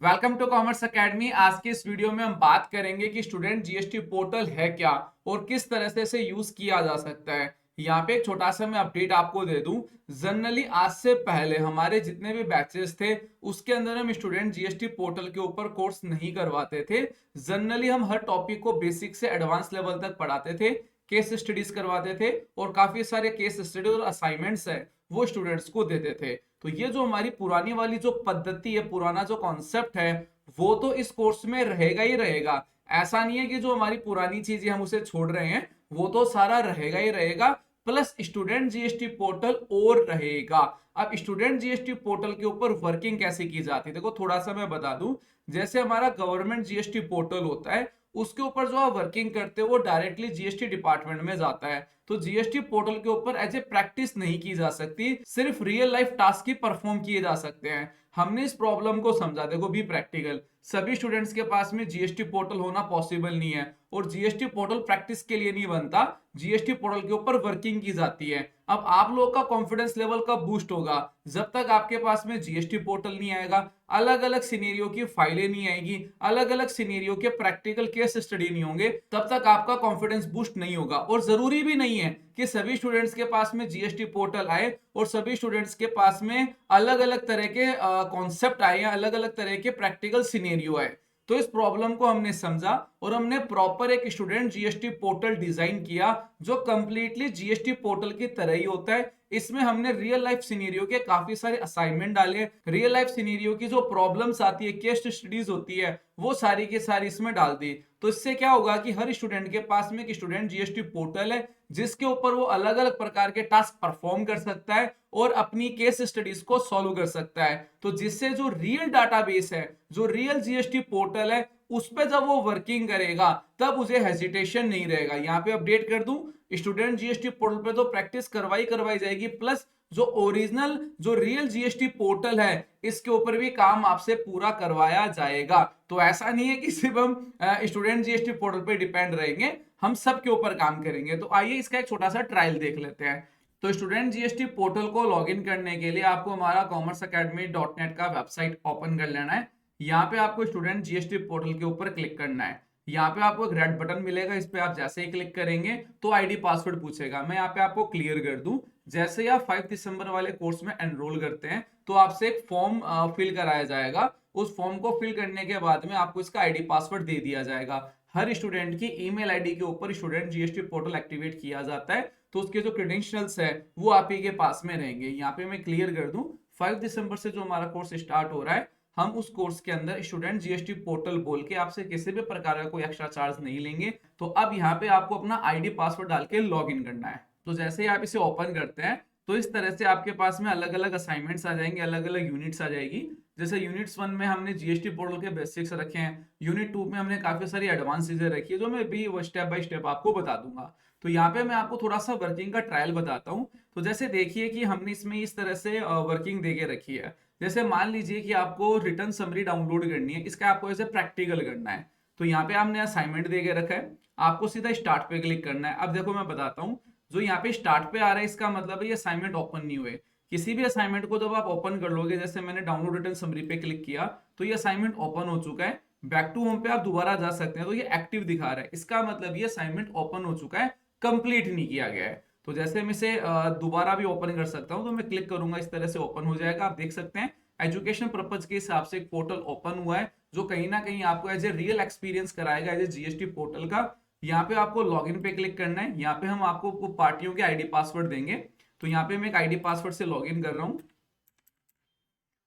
Welcome to commerce academy. आज के इस वीडियो में हम बात करेंगे कि स्टूडेंट जीएसटी पोर्टल है क्या और किस तरह से इसे यूज किया जा सकता है। यहाँ पे एक छोटा सा मैं अपडेट आपको दे दूं। जनरली आज से पहले हमारे जितने भी बैचेस थे उसके अंदर हम स्टूडेंट जीएसटी पोर्टल के ऊपर कोर्स नहीं करवाते थे। जनरली हम हर टॉपिक को बेसिक से एडवांस लेवल तक पढ़ाते थे, केस स्टडीज करवाते थे और काफी सारे केस स्टडी और असाइनमेंट्स है वो स्टूडेंट्स को देते थे। तो ये जो हमारी पुरानी वाली जो पद्धति है, पुराना जो कॉन्सेप्ट है, वो तो इस कोर्स में रहेगा ही रहेगा। ऐसा नहीं है कि जो हमारी पुरानी चीजें हम उसे छोड़ रहे हैं, वो तो सारा रहेगा ही रहेगा। प्लस स्टूडेंट जीएसटी पोर्टल और रहेगा। अब स्टूडेंट जीएसटी पोर्टल के ऊपर वर्किंग कैसे की जाती है, देखो थोड़ा सा मैं बता दूं। जैसे हमारा गवर्नमेंट जीएसटी पोर्टल होता है, उसके ऊपर जो आप वर्किंग करते हो वो डायरेक्टली जीएसटी डिपार्टमेंट में जाता है। तो जीएसटी पोर्टल के ऊपर एज ए प्रैक्टिस नहीं की जा सकती, सिर्फ रियल लाइफ टास्क ही परफॉर्म किए जा सकते हैं। हमने इस प्रॉब्लम को समझा, देखो बी प्रैक्टिकल। सभी स्टूडेंट्स के पास में जीएसटी पोर्टल होना पॉसिबल नहीं है और जीएसटी पोर्टल प्रैक्टिस के लिए नहीं बनता, जीएसटी पोर्टल के ऊपर वर्किंग की जाती है। अब आप लोग का कॉन्फिडेंस लेवल कब बूस्ट होगा, जब तक आपके पास में जीएसटी पोर्टल नहीं आएगा, अलग अलग सिनेरियो की फाइलें नहीं आएगी, अलग अलग सिनेरियो के प्रैक्टिकल केस स्टडी नहीं होंगे, तब तक आपका कॉन्फिडेंस बूस्ट नहीं होगा। और जरूरी भी नहीं है कि सभी स्टूडेंट्स के पास में जीएसटी पोर्टल आए और सभी स्टूडेंट्स के पास में अलग अलग तरह के कॉन्सेप्ट आए या अलग अलग तरह के प्रैक्टिकल सिनेरियो आए। तो इस प्रॉब्लम को हमने समझा और हमने प्रॉपर एक स्टूडेंट जीएसटी पोर्टल डिजाइन किया जो कंप्लीटली जीएसटी पोर्टल की तरह ही होता है। इसमें हमने रियल लाइफ सिनेरियो के काफी सारे असाइनमेंट डाले, रियल लाइफ सिनेरियो की जो प्रॉब्लम्स आती है, केस स्टडीज होती है, वो सारी की सारी इसमें डाल दी। तो इससे क्या होगा कि हर स्टूडेंट के पास में एक स्टूडेंट जीएसटी पोर्टल है जिसके ऊपर वो अलग अलग प्रकार के टास्क परफॉर्म कर सकता है और अपनी केस स्टडीज को सॉल्व कर सकता है। तो जिससे जो रियल डाटाबेस है, जो रियल जीएसटी पोर्टल है, उस पे जब वो वर्किंग करेगा तब उसे हेजिटेशन नहीं रहेगा। यहाँ पे अपडेट कर दूं, स्टूडेंट जीएसटी पोर्टल पे तो प्रैक्टिस करवाई जाएगी, प्लस जो ओरिजिनल जो रियल जीएसटी पोर्टल है इसके ऊपर भी काम आपसे पूरा करवाया जाएगा। तो ऐसा नहीं है कि सिर्फ हम स्टूडेंट जीएसटी पोर्टल पे डिपेंड रहेंगे, हम सब के ऊपर काम करेंगे। तो आइए इसका एक छोटा सा ट्रायल देख लेते हैं। तो स्टूडेंट जीएसटी पोर्टल को लॉगिन करने के लिए आपको हमारा commerceacademy.net का वेबसाइट ओपन कर लेना है। यहाँ पे आपको स्टूडेंट जीएसटी पोर्टल के ऊपर क्लिक करना है। यहाँ पे आपको एक रेड बटन मिलेगा, इस पे आप जैसे ही क्लिक करेंगे तो आईडी पासवर्ड पूछेगा। मैं यहाँ पे आपको क्लियर कर दूं, जैसे ही आप 5 दिसंबर वाले कोर्स में एनरोल करते हैं तो आपसे एक फॉर्म फिल कराया जाएगा। उस फॉर्म को फिल करने के बाद में आपको इसका आईडी पासवर्ड दे दिया जाएगा। हर स्टूडेंट की ईमेल आईडी के ऊपर स्टूडेंट जीएसटी पोर्टल एक्टिवेट किया जाता है, तो उसके जो क्रेडेंशियल्स है वो आप ही के पास में रहेंगे। यहाँ पे मैं क्लियर कर दूं, 5 दिसंबर से जो हमारा कोर्स स्टार्ट हो रहा है, हम उस कोर्स के अंदर स्टूडेंट जीएसटी पोर्टल बोल के आपसे किसी भी प्रकार का कोई एक्स्ट्रा चार्ज नहीं लेंगे। तो अब यहाँ पे आपको अपना आईडी पासवर्ड डाल के लॉग इन करना है। तो जैसे ही आप इसे ओपन करते हैं तो इस तरह से आपके पास में अलग अलग असाइनमेंट्स आ जाएंगे, अलग अलग यूनिट्स आ जाएगी। जैसे यूनिट्स 1 में हमने जीएसटी पोर्टल के बेसिक्स रखे हैं, यूनिट 2 में हमने काफी सारी एडवांस चीजें रखी है जो मैं भी वो स्टेप बाय स्टेप आपको बता दूंगा। तो यहाँ पे मैं आपको थोड़ा सा वर्किंग का ट्रायल बताता हूँ। तो जैसे देखिए कि हमने इसमें इस तरह से वर्किंग देके रखी है। जैसे मान लीजिए कि आपको रिटर्न समरी डाउनलोड करनी है, इसका आपको ऐसे प्रैक्टिकल करना है। तो यहाँ पे हमने असाइनमेंट देके रखा है, आपको सीधा स्टार्ट पे क्लिक करना है। अब देखो मैं बताता हूँ, जो यहाँ पे स्टार्ट पे आ रहा है इसका मतलब है ये असाइनमेंट ओपन नहीं हुए। किसी भी असाइनमेंट को जब आप ओपन कर लोगे, जैसे मैंने डाउनलोड रिटर्न समरी पे क्लिक किया तो ये असाइनमेंट ओपन हो चुका है। बैक टू होम पे आप दोबारा जा सकते हैं तो ये एक्टिव दिखा रहा है, इसका मतलब ये असाइनमेंट ओपन हो चुका है, कंप्लीट नहीं किया गया है। तो जैसे मैं इसे दोबारा भी ओपन कर सकता हूँ, तो मैं क्लिक करूंगा, इस तरह से ओपन हो जाएगा। आप देख सकते हैं एजुकेशन पर्पज के हिसाब से एक पोर्टल ओपन हुआ है जो कहीं ना कहीं आपको एज ए रियल एक्सपीरियंस कराएगा एज ए जीएसटी पोर्टल का। यहाँ पे आपको लॉगिन पे क्लिक करना है। यहाँ पे हम आपको पार्टियों के आईडी पासवर्ड देंगे। तो यहाँ पे मैं एक आईडी पासवर्ड से लॉगिन कर रहा हूँ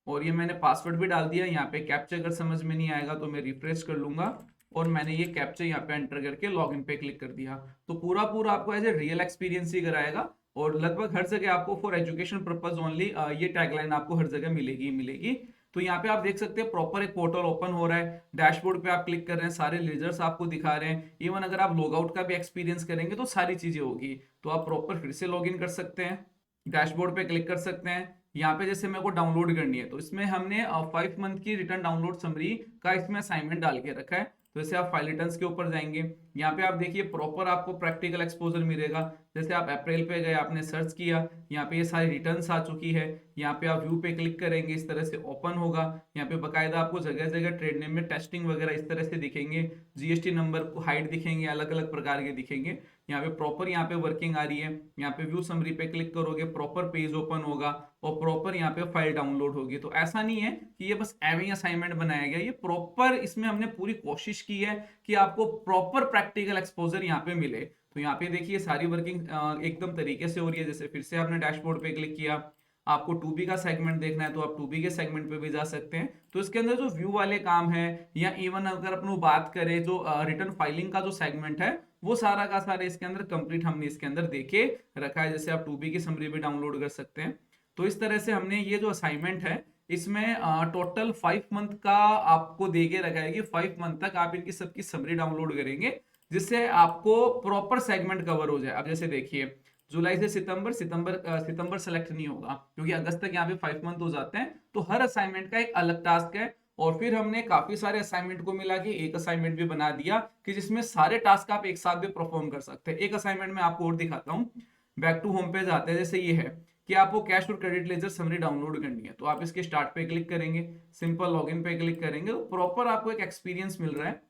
और ये मैंने पासवर्ड भी डाल दिया। यहाँ पे कैप्चा अगर समझ में नहीं आएगा तो मैं रिफ्रेश कर लूंगा और मैंने ये कैप्चा यहाँ पे एंटर करके लॉगिन पे क्लिक कर दिया। तो पूरा पूरा आपको एज ए रियल एक्सपीरियंस ही कराएगा और लगभग हर जगह आपको फॉर एजुकेशन पर्पज ओनली ये टैगलाइन आपको हर जगह मिलेगी मिलेगी। तो यहाँ पे आप देख सकते हैं प्रॉपर एक पोर्टल ओपन हो रहा है। डैशबोर्ड पे आप क्लिक कर रहे हैं, सारे लेजर्स आपको दिखा रहे हैं। इवन अगर आप लॉग आउट का भी एक्सपीरियंस करेंगे तो सारी चीजें होगी। तो आप प्रॉपर फिर से लॉग इन कर सकते हैं, डैशबोर्ड पे क्लिक कर सकते हैं। यहाँ पे जैसे मेरे को डाउनलोड करनी है, तो इसमें हमने 5 मंथ की रिटर्न डाउनलोड समरी का इसमें असाइनमेंट डाल के रखा है। तो जैसे आप फाइल रिटर्न्स के ऊपर जाएंगे, यहाँ पे आप देखिए प्रॉपर आपको प्रैक्टिकल एक्सपोजर मिलेगा। जैसे आप अप्रैल पे गए, आपने सर्च किया, यहाँ पे ये सारी रिटर्न्स आ चुकी है। यहाँ पे आप व्यू पे क्लिक करेंगे, इस तरह से ओपन होगा। यहाँ पे बकायदा आपको जगह जगह ट्रेड नेम में टेस्टिंग वगैरह इस तरह से दिखेंगे, जीएसटी नंबर को हाइट दिखेंगे, अलग अलग प्रकार के दिखेंगे। यहाँ पे प्रॉपर यहाँ पे वर्किंग आ रही है। यहाँ पे व्यू समरी पे क्लिक करोगे, प्रॉपर पेज ओपन होगा और प्रॉपर यहाँ पे फाइल डाउनलोड होगी। तो ऐसा नहीं है कि ये बस एवं असाइनमेंट बनाया गया, ये प्रॉपर इसमें हमने पूरी कोशिश की है कि आपको प्रॉपर प्रैक्टिकल एक्सपोजर यहाँ पे मिले। तो यहाँ पे देखिए सारी वर्किंग एकदम तरीके से हो रही है। जैसे फिर से आपने डैशबोर्ड पे क्लिक किया, आपको 2B का सेगमेंट देखना है तो आप 2B के सेगमेंट पे भी जा सकते हैं। तो इसके अंदर जो व्यू वाले काम है, या इवन अगर अपन बात करें जो रिटर्न फाइलिंग का जो सेगमेंट है, वो सारा का सारा इसके अंदर कंप्लीट हमने इसके अंदर देके रखा है। जैसे आप 2B की समरी भी डाउनलोड कर सकते हैं। तो इस तरह से हमने ये जो असाइनमेंट है इसमें टोटल 5 मंथ का आपको दे के रखा है कि 5 मंथ तक आप इनकी सबकी समरी डाउनलोड करेंगे, जिससे आपको प्रॉपर सेगमेंट कवर हो जाए। अब जैसे देखिए जुलाई से सितंबर सेलेक्ट नहीं होगा, क्योंकि अगस्त तक यहाँ पे 5 मंथ हो जाते हैं। तो हर असाइनमेंट का एक अलग टास्क है, और फिर हमने काफी सारे असाइनमेंट को मिला के एक असाइनमेंट भी बना दिया कि जिसमें सारे टास्क आप एक साथ भी परफॉर्म कर सकते हैं। एक असाइनमेंट में आपको और दिखाता हूँ। बैक टू होम पेज आते हैं। जैसे ये है कि आपको कैश और क्रेडिट लेजर समरी डाउनलोड करनी है, तो आप इसके स्टार्ट पे क्लिक करेंगे, सिंपल लॉगिन पे क्लिक करेंगे, तो प्रॉपर आपको एक एक्सपीरियंस मिल रहा है।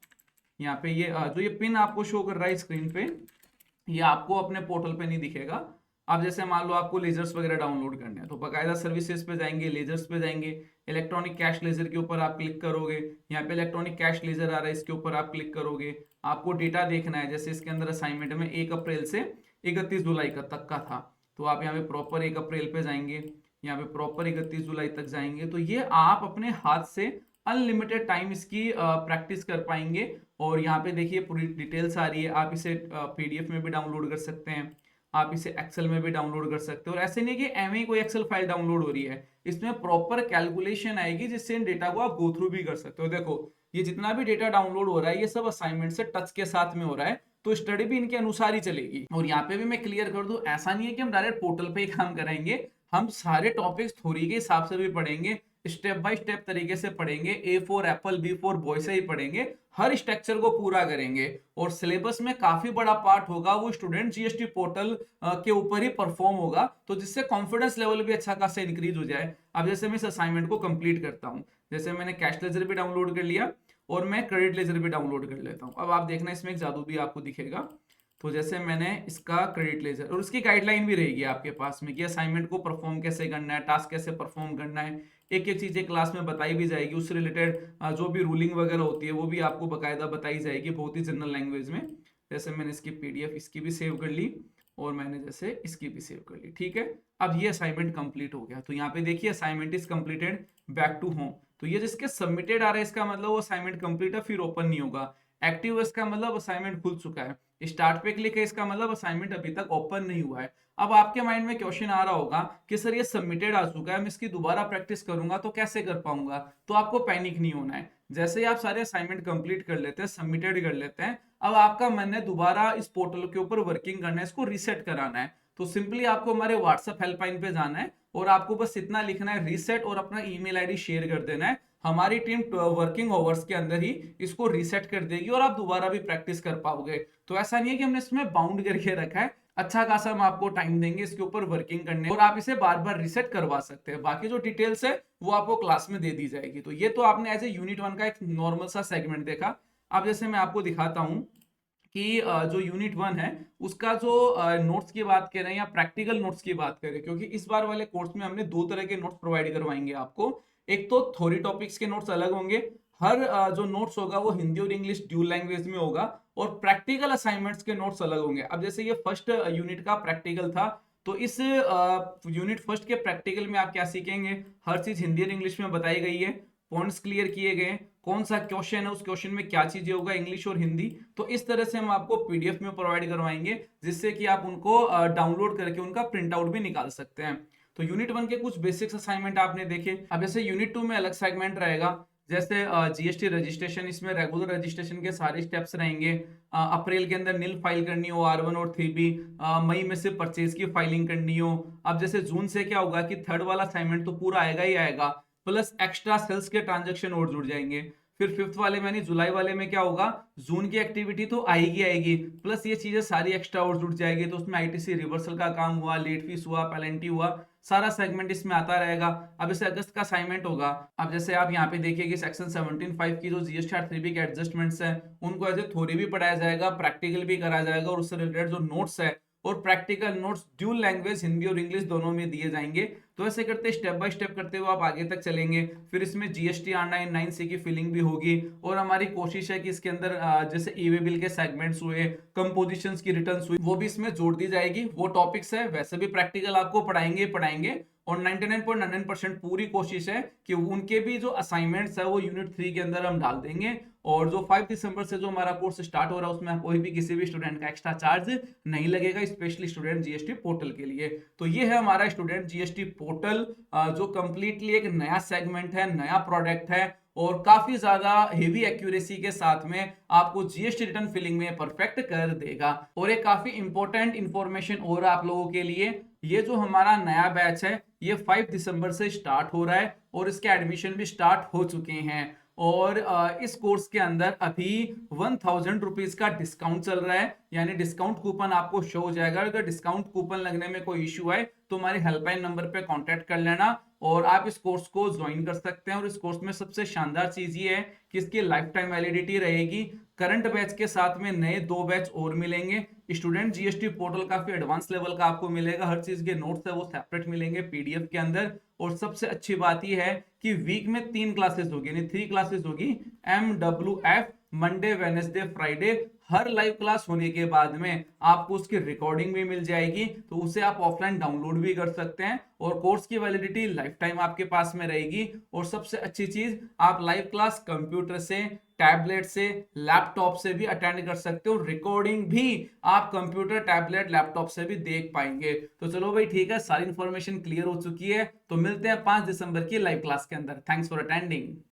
यहाँ पे ये जो ये पिन आपको शो कर रहा है स्क्रीन पे, ये आपको अपने पोर्टल पे नहीं दिखेगा। अब जैसे मान लो आपको लेजर्स वगैरह डाउनलोड करने हैं, तो बकायदा सर्विसेज पे जाएंगे, लेजर्स पे जाएंगे, इलेक्ट्रॉनिक कैश लेजर के ऊपर आप क्लिक करोगे। यहाँ पे इलेक्ट्रॉनिक कैश लेजर आ रहा है, इसके ऊपर आप क्लिक करोगे। आपको डेटा देखना है, जैसे इसके अंदर असाइनमेंट में 1 अप्रैल से 31 जुलाई का तक का था, तो आप यहाँ पे प्रॉपर 1 अप्रैल पे जाएंगे, यहाँ पे प्रॉपर 31 जुलाई तक जाएंगे। तो ये आप अपने हाथ से अनलिमिटेड टाइम इसकी प्रैक्टिस कर पाएंगे। और यहाँ पे देखिए पूरी डिटेल्स आ रही है। आप इसे पीडीएफ में भी डाउनलोड कर सकते हैं, आप इसे एक्सेल में भी डाउनलोड कर सकते हो। और ऐसे नहीं कि एवं कोई एक्सेल फाइल डाउनलोड हो रही है, इसमें प्रॉपर कैलकुलेशन आएगी जिससे इन डेटा को आप गो थ्रू भी कर सकते हो। देखो ये जितना भी डेटा डाउनलोड हो रहा है, ये सब असाइनमेंट से टच के साथ में हो रहा है, तो स्टडी भी इनके अनुसार ही चलेगी। और यहाँ पे भी मैं क्लियर कर दूं, ऐसा नहीं है कि हम डायरेक्ट पोर्टल पे ही काम कराएंगे, हम सारे टॉपिक्स थ्योरी के हिसाब से भी पढ़ेंगे, स्टेप बाय स्टेप तरीके से पढ़ेंगे। A for apple, B for boy से ही पढ़ेंगे, हर स्ट्रक्चर को पूरा करेंगे। और सिलेबस में काफी बड़ा पार्ट होगा वो स्टूडेंट जीएसटी पोर्टल के ऊपर ही परफॉर्म होगा, तो जिससे कॉन्फिडेंस लेवल भी अच्छा खासा इंक्रीज हो जाए। अब जैसे मैं इस असाइनमेंट को कंप्लीट करता हूँ, जैसे मैंने कैश लेजर भी डाउनलोड कर लिया और मैं क्रेडिट लेजर भी डाउनलोड कर लेता हूँ। अब आप देखना इसमें एक जादू भी आपको दिखेगा। तो जैसे मैंने इसका क्रेडिट लेजर, और उसकी गाइडलाइन भी रहेगी आपके पास में कि असाइनमेंट को परफॉर्म कैसे करना है, टास्क कैसे परफॉर्म करना है, एक एक चीजें क्लास में बताई भी जाएगी। उससे रिलेटेड जो भी रूलिंग वगैरह होती है वो भी आपको बकायदा बताई जाएगी बहुत ही जनरल लैंग्वेज में। जैसे मैंने इसकी पीडीएफ इसकी भी सेव कर ली, और मैंने जैसे इसकी भी सेव कर ली, ठीक है। अब ये असाइनमेंट कंप्लीट हो गया। तो यहाँ पे देखिए assignment is completed, back to home. तो ये जिसके सबमिटेड आ रहा है इसका मतलब वो असाइनमेंट कंप्लीट है, फिर ओपन नहीं होगा। एक्टिव है इसका मतलब असाइनमेंट खुल चुका है। स्टार्ट पे क्लिक है इसका मतलब असाइनमेंट अभी तक ओपन नहीं हुआ है। अब आपके माइंड में क्वेश्चन आ रहा होगा कि सर ये सबमिटेड आ चुका है, मैं इसकी दोबारा प्रैक्टिस करूंगा तो कैसे कर पाऊंगा। तो आपको पैनिक नहीं होना है। जैसे ही आप सारे असाइनमेंट कंप्लीट कर लेते हैं, सबमिटेड कर लेते हैं, अब आपका मन है दोबारा इस पोर्टल के ऊपर वर्किंग करना है, इसको रीसेट कराना है। तो सिंपली आपको हमारे व्हाट्सएप हेल्पलाइन पे जाना है और आपको बस इतना लिखना है रीसेट, और अपना ईमेल आईडी शेयर कर देना है। हमारी टीम वर्किंग आवर्स के अंदर ही इसको रीसेट कर देगी और आप दोबारा भी प्रैक्टिस कर पाओगे। तो ऐसा नहीं है कि हमने इसमें बाउंड करके रखा है, अच्छा खासा हम आपको टाइम देंगे इसके ऊपर वर्किंग करने, और आप इसे बार बार रीसेट करवा सकते हैं। बाकी जो डिटेल्स है वो आपको क्लास में दे दी जाएगी। तो ये तो आपने एज ए यूनिट 1 का एक नॉर्मल सा सेगमेंट देखा। अब जैसे मैं आपको दिखाता हूँ कि जो यूनिट 1 है उसका जो नोट्स की बात करें या प्रैक्टिकल नोट्स की बात करें, क्योंकि इस बार वाले कोर्स में हमने 2 तरह के नोट्स प्रोवाइड करवाएंगे आपको। एक तो थ्योरी टॉपिक्स के नोट्स अलग होंगे, हर जो नोट्स होगा वो हिंदी और इंग्लिश ड्यूल लैंग्वेज में होगा, और प्रैक्टिकल असाइनमेंट्स के नोट्स अलग होंगे। अब जैसे ये फर्स्ट यूनिट का प्रैक्टिकल था, तो इस यूनिट फर्स्ट के प्रैक्टिकल में आप क्या सीखेंगे, हर चीज हिंदी और इंग्लिश में बताई गई है, पॉइंट्स क्लियर किए गए, कौन सा क्वेश्चन है उस क्वेश्चन में क्या चीजें होगा इंग्लिश और हिंदी। तो इस तरह से हम आपको पीडीएफ में प्रोवाइड करवाएंगे, जिससे कि आप उनको डाउनलोड करके उनका प्रिंट आउट भी निकाल सकते हैं। तो यूनिट 1 के कुछ बेसिक्स असाइनमेंट आपने देखे। अब जैसे यूनिट 2 में अलग सेगमेंट रहेगा, जैसे जीएसटी रजिस्ट्रेशन, इसमें रेगुलर रजिस्ट्रेशन के सारे स्टेप्स रहेंगे। अप्रैल के अंदर नील फाइल करनी हो R1 और 3B, मई में से परचेज की फाइलिंग करनी हो। अब जैसे जून से क्या होगा कि थर्ड वाला असाइनमेंट तो पूरा आएगा ही आएगा, प्लस एक्स्ट्रा सेल्स के ट्रांजेक्शन और जुड़ जाएंगे। फिर फिफ्थ वाले में यानी जुलाई वाले में क्या होगा, जून की एक्टिविटी तो आएगी आएगी, प्लस ये चीजें सारी एक्स्ट्रा और जुड़ जाएगी। तो उसमें आईटीसी रिवर्सल का काम हुआ, लेट फीस हुआ, पेनल्टी हुआ, सारा सेगमेंट इसमें आता रहेगा। अब जैसे अगस्त का असाइनमेंट होगा, अब जैसे आप यहाँ पे देखिए कि सेक्शन 17(5) की जो जीएसटी R3B के एडजस्टमेंट्स हैं उनको एज ए थ्योरी भी पढ़ाया जाएगा, प्रैक्टिकल भी कराया जाएगा, और उससे रिलेटेड जो नोट्स है और practical notes dual language Hindi और इंग्लिश दोनों में दिए जाएंगे। तो ऐसे करते स्टेप बाय स्टेप करते हुए आप आगे तक चलेंगे। फिर इसमें जीएसटी R9 9C की फिलिंग भी होगी, और हमारी कोशिश है कि इसके अंदर जैसे ई-वे बिल के सेगमेंट्स हुए, कंपोजिशंस की रिटर्न्स हुई, वो भी इसमें जोड़ दी जाएगी। वो टॉपिक्स है, वैसे भी प्रैक्टिकल आपको पढ़ाएंगे पढ़ाएंगे, और 99.99% पूरी कोशिश है कि उनके भी जो असाइनमेंट्स है वो यूनिट 3 के अंदर हम डाल देंगे। और जो 5 दिसंबर से जो हमारा कोर्स स्टार्ट हो रहा है उसमें कोई भी किसी भी स्टूडेंट का एक्स्ट्रा चार्ज नहीं लगेगा, स्पेशली स्टूडेंट जीएसटी पोर्टल के लिए। तो ये है हमारा स्टूडेंट जीएसटी पोर्टल, जो कंप्लीटली एक नया सेगमेंट है, नया प्रोडक्ट है, और काफी ज्यादा हेवी एक्यूरेसी के साथ में आपको जीएसटी रिटर्न फिलिंग में परफेक्ट कर देगा। और एक काफी इंपॉर्टेंट इंफॉर्मेशन और आप लोगों के लिए, ये जो हमारा नया बैच है ये 5 दिसंबर से स्टार्ट हो रहा है, और इसके एडमिशन भी स्टार्ट हो चुके हैं। और इस कोर्स के अंदर अभी 1000 रुपीज का डिस्काउंट चल रहा है, यानी डिस्काउंट कूपन आपको शो हो जाएगा। अगर डिस्काउंट कूपन लगने में कोई इश्यू है तो हमारे हेल्पलाइन नंबर पे कांटेक्ट कर लेना, और आप इस कोर्स को ज्वाइन कर सकते हैं। और इस कोर्स में सबसे शानदार चीज ये है कि इसकी लाइफ टाइम वैलिडिटी रहेगी। करंट बैच के साथ में नए 2 बैच और मिलेंगे। स्टूडेंट जीएसटी पोर्टल काफी एडवांस लेवल का आपको मिलेगा, हर चीज के नोट्स है वो सेपरेट मिलेंगे पीडीएफ के अंदर। और सबसे अच्छी बात यह है कि वीक में 3 क्लासेस होगी, यानी 3 क्लासेस होगी, MWF, मंडे वेडनेसडे फ्राइडे। हर लाइव क्लास होने के बाद में आपको उसकी रिकॉर्डिंग भी मिल जाएगी, तो उसे आप ऑफलाइन डाउनलोड भी कर सकते हैं, और कोर्स की वैलिडिटी लाइफ टाइम आपके पास में रहेगी। और सबसे अच्छी चीज, आप लाइव क्लास कंप्यूटर से, टैबलेट से, लैपटॉप से भी अटेंड कर सकते हो, रिकॉर्डिंग भी आप कंप्यूटर, टैबलेट, लैपटॉप से भी देख पाएंगे। तो चलो भाई ठीक है, सारी इंफॉर्मेशन क्लियर हो चुकी है, तो मिलते हैं 5 दिसंबर की लाइव क्लास के अंदर। Thanks for attending.